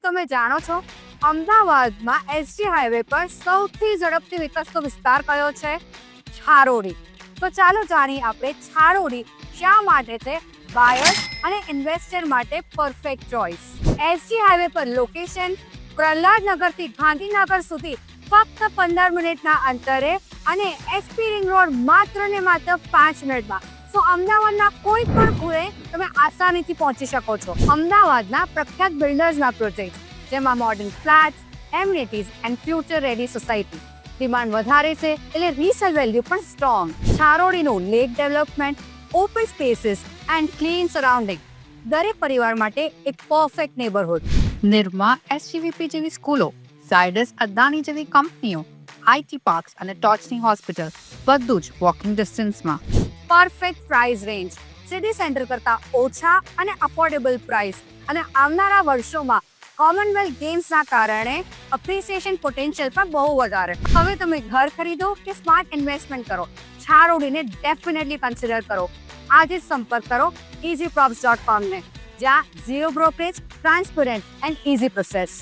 તમે જાણો છો અમદાવાદમાં એસજી હાઈવે પર સૌથી ઝડપથી વિકસતો વિસ્તાર કયો છે? છારોડી. તો ચાલો જાણીએ આપણે છારોડી શા માટે છે બાયર્સ અને ઇન્વેસ્ટર માટે પરફેક્ટ ચોઇસ. એસજી હાઈવે પર લોકેશન પ્રહલાદનગરથી ગાંધીનગર સુધી ફક્ત 15 મિનિટના અંતરે અને એસપી રિંગ રોડ માત્ર ને માત્ર 5 મિનિટમાં. તો અમદાવાદના કોઈ પણ ખૂણે તમે આસાનીથી પહોંચી શકો છો. અમદાવાદના પ્રખ્યાત બિલ્ડર્સના પ્રોજેક્ટ જેમાં modern flats, amenities and future ready society. Demand વધારે છે એટલે રીસેલ વેલ્યુ પણ સ્ટ્રોંગ. છારોડીનું lake development, open spaces and clean surrounding દરેક પરિવાર માટે એક પરફેક્ટ નેબરહુડ. નિરમા એસજીવીપી જેવી સ્કૂલો, ઝાયડસ અદાણી જેવી કંપનીઓ, આઈટી પાર્ક્સ અને ટોચની હોસ્પિટલ બધું જ વોકિંગ ડિસ્ટન્સમાં. Perfect price range, city center કરતાં ઓછા અને અફોર્ડેબલ પ્રાઇસ અને આવનારા વર્ષોમાં કોમનવેલ્થ ગેમ્સના કારણે અપ્રિસિએશન પોટેન્શિયલ પણ બહુ વધારે. હવે તમે ઘર ખરીદો કે સ્માર્ટ ઇન્વેસ્ટમેન્ટ કરો, છારોડીને ડેફિનેટલી કન્સિડર કરો. આજે જ સંપર્ક કરો easyprops.com ને, જ્યાં zero brokerage, transparent and easy process.